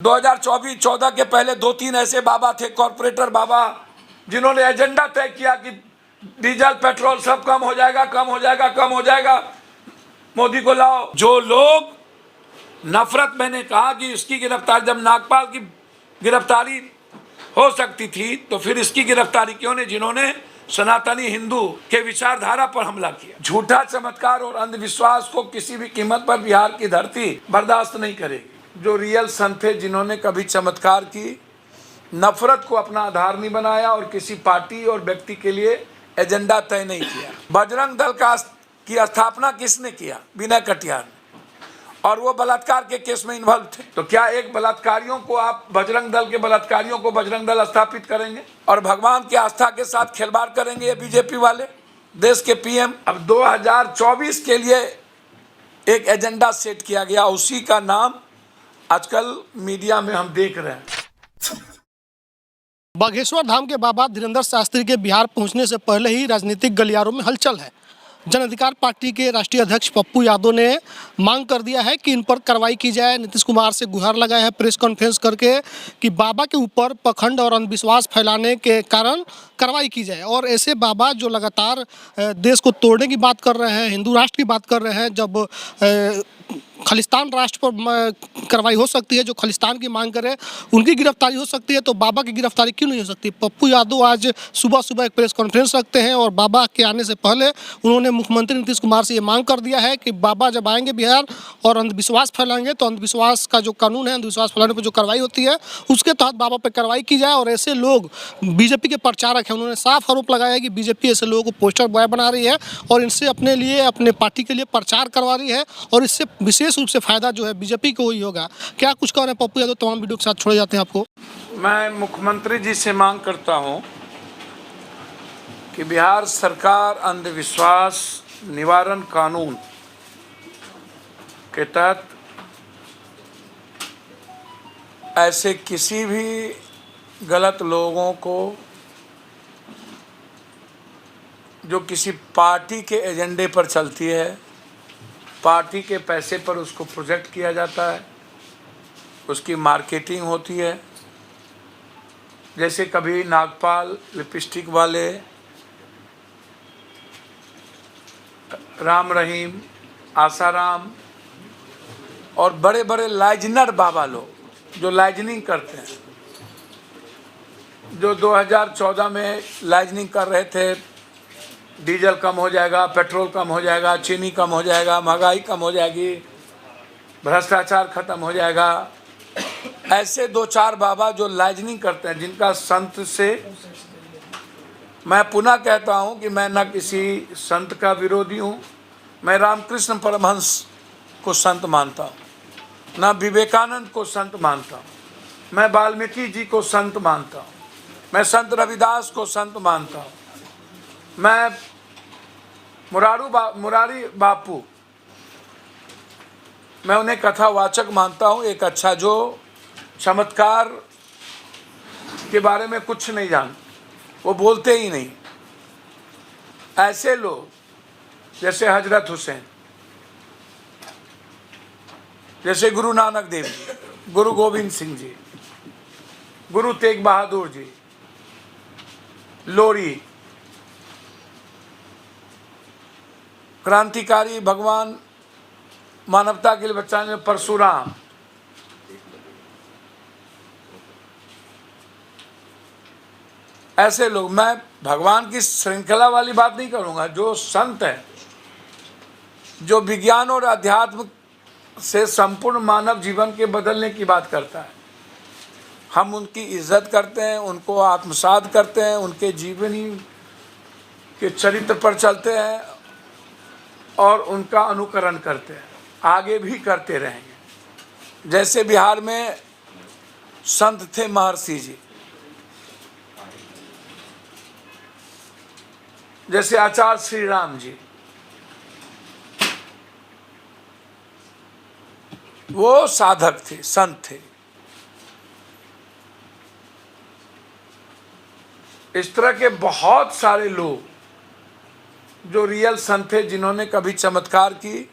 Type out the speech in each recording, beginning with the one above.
2014 के पहले 2-3 ऐसे बाबा थे, कॉर्पोरेटर बाबा, जिन्होंने एजेंडा तय किया कि डीजल पेट्रोल सब कम हो जाएगा, कम हो जाएगा, कम हो जाएगा, मोदी को लाओ। जो लोग नफरत, मैंने कहा कि इसकी गिरफ्तारी, जब नागपाल की गिरफ्तारी हो सकती थी तो फिर इसकी गिरफ्तारी क्यों नहीं, जिन्होंने सनातनी हिंदू के विचारधारा पर हमला किया। झूठा चमत्कार और अंधविश्वास को किसी भी कीमत पर बिहार की धरती बर्दाश्त नहीं करेगी। जो रियल संत थे, जिन्होंने कभी चमत्कार की, नफरत को अपना आधार नहीं बनाया और किसी पार्टी और व्यक्ति के लिए एजेंडा तय नहीं किया। बजरंग दल की स्थापना किसने किया? विनय कटियार ने, और वो बलात्कार के केस में इन्वॉल्व थे। तो क्या एक बलात्कारियों को आप, बजरंग दल के बलात्कारियों को बजरंग दल स्थापित करेंगे और भगवान की आस्था के साथ खिलवाड़ करेंगे ये बीजेपी वाले, देश के पीएम? अब 2024 के लिए एक एजेंडा सेट किया गया, उसी का नाम आजकल मीडिया में हम देख रहे हैं। बागेश्वर धाम के बाबा धीरेन्द्र शास्त्री के बिहार पहुंचने से पहले ही राजनीतिक गलियारों में हलचल है। जन अधिकार पार्टी के राष्ट्रीय अध्यक्ष पप्पू यादव ने मांग कर दिया है कि इन पर कार्रवाई की जाए। नीतीश कुमार से गुहार लगाया है प्रेस कॉन्फ्रेंस करके कि बाबा के ऊपर पखंड और अंधविश्वास फैलाने के कारण कार्रवाई की जाए। और ऐसे बाबा जो लगातार देश को तोड़ने की बात कर रहे हैं, हिंदू राष्ट्र की बात कर रहे हैं, जब खालिस्तान राष्ट्र पर कार्रवाई हो सकती है, जो खालिस्तान की मांग करे उनकी गिरफ्तारी हो सकती है, तो बाबा की गिरफ्तारी क्यों नहीं हो सकती? पप्पू यादव आज सुबह एक प्रेस कॉन्फ्रेंस रखते हैं और बाबा के आने से पहले उन्होंने मुख्यमंत्री नीतीश कुमार से ये मांग कर दिया है कि बाबा जब आएंगे बिहार और अंधविश्वास फैलाएंगे तो अंधविश्वास का जो कानून है, अंधविश्वास फैलाने पर जो कार्रवाई होती है उसके तहत बाबा पर कार्रवाई की जाए। और ऐसे लोग बीजेपी के प्रचारक हैं, उन्होंने साफ आरोप लगाया है कि बीजेपी ऐसे लोगों को पोस्टर बॉय बना रही है और इनसे अपने लिए, अपने पार्टी के लिए प्रचार करवा रही है और इससे विशेष रूप से फायदा जो है बीजेपी को ही होगा। क्या कुछ कह रहे हैं पप्पू यादव? तमाम वीडियो के साथ छोड़े जाते हैं आपको। मैं मुख्यमंत्री जी से मांग करता हूं कि बिहार सरकार अंधविश्वास निवारण कानून के तहत ऐसे किसी भी गलत लोगों को जो किसी पार्टी के एजेंडे पर चलती है, पार्टी के पैसे पर उसको प्रोजेक्ट किया जाता है, उसकी मार्केटिंग होती है। जैसे कभी नागपाल लिपस्टिक वाले, राम रहीम, आसाराम और बड़े बड़े लाइजनर बाबा लोग जो लाइजनिंग करते हैं, जो 2014 में लाइजनिंग कर रहे थे, डीजल कम हो जाएगा, पेट्रोल कम हो जाएगा, चीनी कम हो जाएगा, महंगाई कम हो जाएगी, भ्रष्टाचार खत्म हो जाएगा। ऐसे 2-4 बाबा जो लाइजनिंग करते हैं, जिनका संत से, मैं पुनः कहता हूं कि मैं न किसी संत का विरोधी हूं, मैं रामकृष्ण परमहंस को संत मानता हूं, न विवेकानंद को संत मानता हूं, मैं वाल्मीकि जी को संत मानता हूं, मैं संत रविदास को संत मानता हूं, मैं मुरारी बापू, मैं उन्हें कथावाचक मानता हूं। एक अच्छा जो चमत्कार के बारे में कुछ नहीं जानते, वो बोलते ही नहीं। ऐसे लोग जैसे हजरत हुसैन, जैसे गुरु नानक देव जी, गुरु गोविंद सिंह जी, गुरु तेग बहादुर जी, लोरी, क्रांतिकारी भगवान मानवता के लिए बचाने में परशुराम, ऐसे लोग, मैं भगवान की श्रृंखला वाली बात नहीं करूंगा, जो संत है, जो विज्ञान और अध्यात्म से संपूर्ण मानव जीवन के बदलने की बात करता है, हम उनकी इज्जत करते हैं, उनको आत्मसात करते हैं, उनके जीवनी के चरित्र पर चलते हैं और उनका अनुकरण करते हैं, आगे भी करते रहेंगे। जैसे बिहार में संत थे महर्षि जी, जैसे आचार्य श्री राम जी, वो साधक थे, संत थे। इस तरह के बहुत सारे लोग जो रियल संत थे, जिन्होंने कभी चमत्कार की,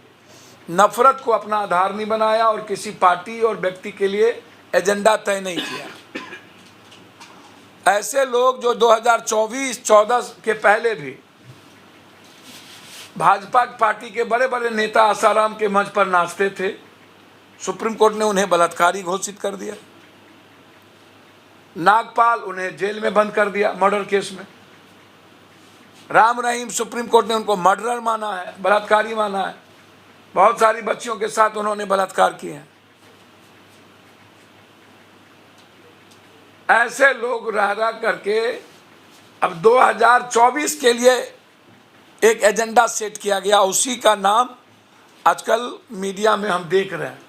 नफरत को अपना आधार नहीं बनाया और किसी पार्टी और व्यक्ति के लिए एजेंडा तय नहीं किया। ऐसे लोग जो 2024-14 के पहले भी भाजपा पार्टी के बड़े बड़े नेता आसाराम के मंच पर नाचते थे, सुप्रीम कोर्ट ने उन्हें बलात्कारी घोषित कर दिया। नागपाल उन्हें जेल में बंद कर दिया मर्डर केस में। राम रहीम सुप्रीम कोर्ट ने उनको मर्डरर माना है, बलात्कारी माना है। बहुत सारी बच्चियों के साथ उन्होंने बलात्कार किए हैं। ऐसे लोग रह रह करके अब 2024 के लिए एक एजेंडा सेट किया गया, उसी का नाम आजकल मीडिया में हम देख रहे हैं।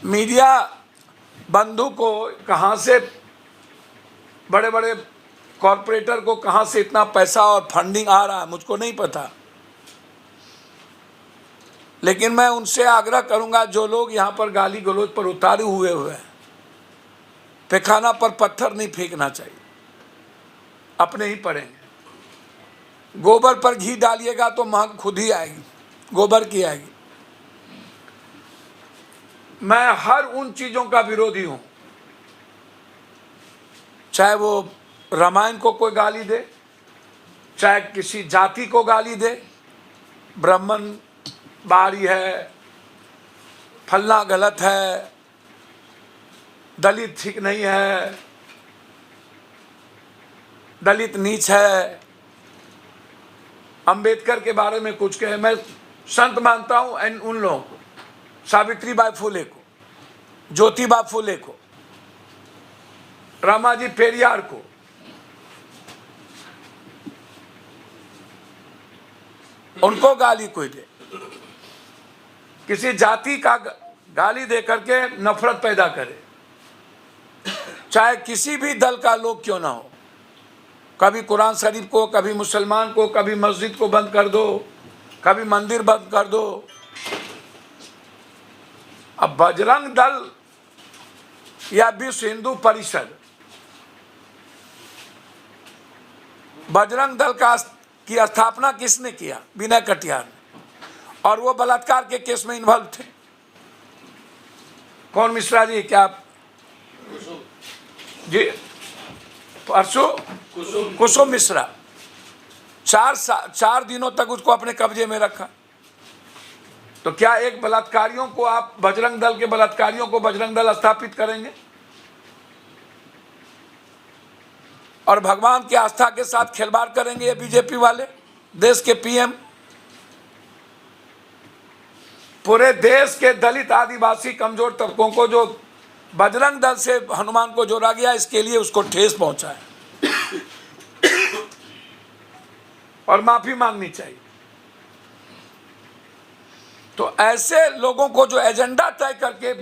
मीडिया बंधु को कहां से, बड़े बड़े कॉरपोरेटर को कहां से इतना पैसा और फंडिंग आ रहा है मुझको नहीं पता, लेकिन मैं उनसे आग्रह करूंगा जो लोग यहां पर गाली गलौज पर उतारे हुए हैं, पैखाना पर पत्थर नहीं फेंकना चाहिए, अपने ही पड़ेंगे। गोबर पर घी डालिएगा तो महक खुद ही आएगी, गोबर की आएगी। मैं हर उन चीजों का विरोधी हूं, चाहे वो रामायण को कोई गाली दे, चाहे किसी जाति को गाली दे, ब्राह्मण बाहरी है, फलना गलत है, दलित ठीक नहीं है, दलित नीच है, अंबेडकर के बारे में कुछ कहे। मैं संत मानता हूं उन लोगों को, सावित्रीबाई फुले को, ज्योतिबा फुले को, रामाजी पेरियार को। उनको गाली कोई दे, किसी जाति का गाली दे करके नफरत पैदा करे, चाहे किसी भी दल का लोग क्यों ना हो। कभी कुरान शरीफ को, कभी मुसलमान को, कभी मस्जिद को बंद कर दो, कभी मंदिर बंद कर दो। अब बजरंग दल या विश्व हिंदू परिषद, बजरंग दल की स्थापना किसने किया? विनय कटियार ने, और वो बलात्कार के केस में इन्वॉल्व थे। कौन मिश्रा जी? क्या जी? परसों कुसुम मिश्रा 4 दिनों तक उसको अपने कब्जे में रखा। तो क्या एक बलात्कारियों को आप, बजरंग दल के बलात्कारियों को बजरंग दल स्थापित करेंगे और भगवान की आस्था के साथ खिलवाड़ करेंगे ये बीजेपी वाले, देश के पीएम? पूरे देश के दलित, आदिवासी, कमजोर तबकों को जो बजरंग दल से हनुमान को जोड़ा गया, इसके लिए उसको ठेस पहुंचा है और माफी मांगनी चाहिए। तो ऐसे लोगों को जो एजेंडा तय करके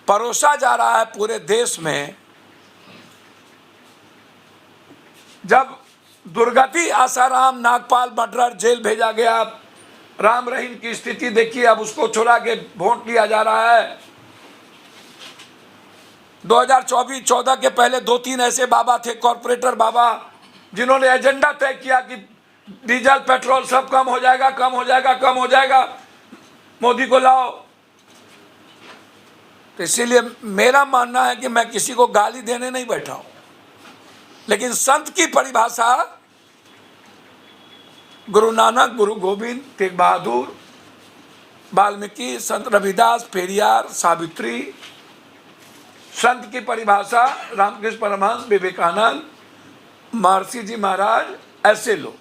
परोसा जा रहा है पूरे देश में, जब दुर्गति आसाराम, नागपाल मर्डरर जेल भेजा गया, राम रहीम की स्थिति देखिए, अब उसको छुड़ा के वोट लिया जा रहा है। 2024-14 के पहले 2-3 ऐसे बाबा थे, कॉरपोरेटर बाबा, जिन्होंने एजेंडा तय किया कि डीजल पेट्रोल सब कम हो जाएगा, कम हो जाएगा, कम हो जाएगा, मोदी को लाओ। तो इसीलिए मेरा मानना है कि मैं किसी को गाली देने नहीं बैठा हूं, लेकिन संत की परिभाषा गुरु नानक, गुरु गोविंद, तेग बहादुर, वाल्मीकि, संत रविदास, पेरियार, सावित्री, संत की परिभाषा रामकृष्ण परमहंस, विवेकानंद, महर्षि जी महाराज, ऐसे लोग।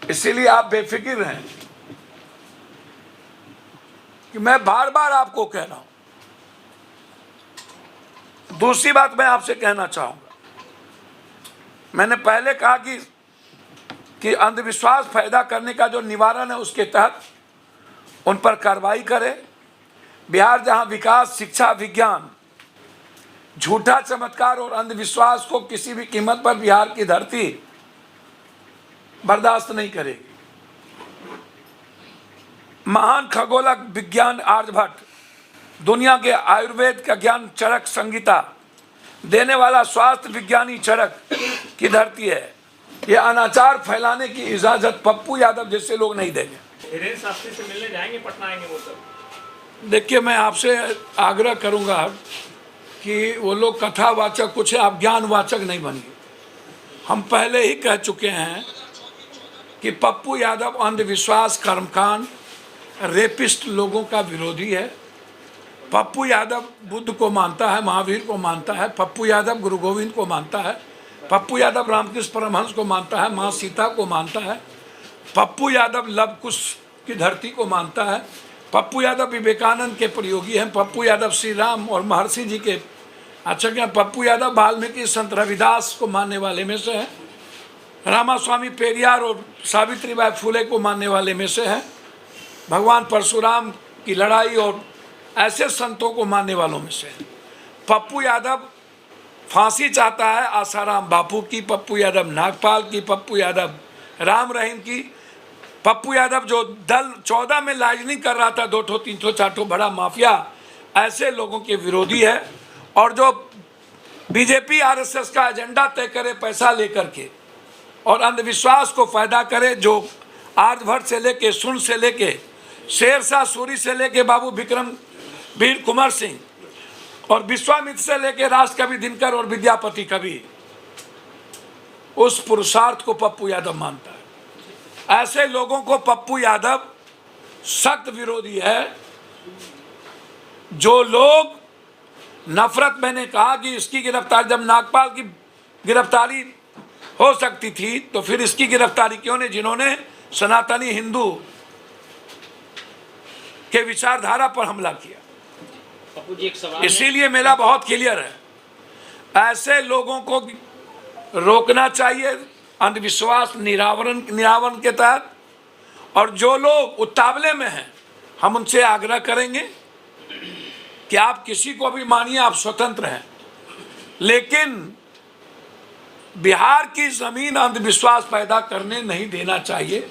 इसीलिए आप बेफिक्र रहें कि मैं बार बार आपको कह रहा हूं। दूसरी बात मैं आपसे कहना चाहूंगा, मैंने पहले कहा कि अंधविश्वास पैदा करने का जो निवारण है, उसके तहत उन पर कार्रवाई करें। बिहार जहां विकास, शिक्षा, विज्ञान, झूठा चमत्कार और अंधविश्वास को किसी भी कीमत पर बिहार की धरती बर्दाश्त नहीं करेगी। महान खगोलक विज्ञान आर्यभट्ट, दुनिया के आयुर्वेद का ज्ञान चरक संगीता देने वाला स्वास्थ्य विज्ञानी चरक की धरती है। ये अनाचार फैलाने की इजाजत पप्पू यादव जैसे लोग नहीं देंगे। धीरेन्द्र शास्त्री से मिलने जाएंगे, पटना आएंगे वो सब? देखिए, मैं आपसे आग्रह करूंगा कि वो लोग कथावाचक कुछ है, आप ज्ञानवाचक नहीं बनिए। हम पहले ही कह चुके हैं कि पप्पू यादव अंधविश्वास, कर्मकांड, रेपिस्ट लोगों का विरोधी है। पप्पू यादव बुद्ध को मानता है, महावीर को मानता है। पप्पू यादव गुरु गोविंद को मानता है। पप्पू यादव रामकृष्ण परमहंस को मानता है, माँ सीता को मानता है। पप्पू यादव लव कुश की धरती को मानता है। पप्पू यादव विवेकानंद के प्रयोगी हैं। पप्पू यादव श्री राम और महर्षि जी के आचार्य हैं। पप्पू यादव वाल्मीकि संत रविदास को मानने वाले में से है। रामास्वामी पेरियार और सावित्रीबाई फुले को मानने वाले में से है। भगवान परशुराम की लड़ाई और ऐसे संतों को मानने वालों में से है। पप्पू यादव फांसी चाहता है आसाराम बापू की, पप्पू यादव नागपाल की, पप्पू यादव राम रहीम की। पप्पू यादव जो दल 14 में लाइजनिंग कर रहा था, 2 ठो 3 ठो 4 ठो बड़ा माफिया, ऐसे लोगों के विरोधी है। और जो बीजेपी आरएसएस का एजेंडा तय करे पैसा लेकर के और अंधविश्वास को फायदा करे, जो आर्यभट्ट से लेके, सुन से लेके, शेरशाह सूरी से लेके बाबू विक्रम वीर कुंवर सिंह और विश्वामित्र से लेके राष्ट्रकवि दिनकर और विद्यापति कवि, उस पुरुषार्थ को पप्पू यादव मानता है। ऐसे लोगों को पप्पू यादव सख्त विरोधी है। जो लोग नफरत, मैंने कहा कि इसकी गिरफ्तारी, जब नागपाल की गिरफ्तारी हो सकती थी तो फिर इसकी गिरफ्तारी क्यों नहीं, जिन्होंने सनातनी हिंदू के विचारधारा पर हमला किया। इसीलिए मेरा बहुत क्लियर है, ऐसे लोगों को रोकना चाहिए अंधविश्वास निरावरण के तहत। और जो लोग उतावले में हैं, हम उनसे आग्रह करेंगे कि आप किसी को भी मानिए, आप स्वतंत्र हैं, लेकिन बिहार की जमीन अंधविश्वास पैदा करने नहीं देना चाहिए।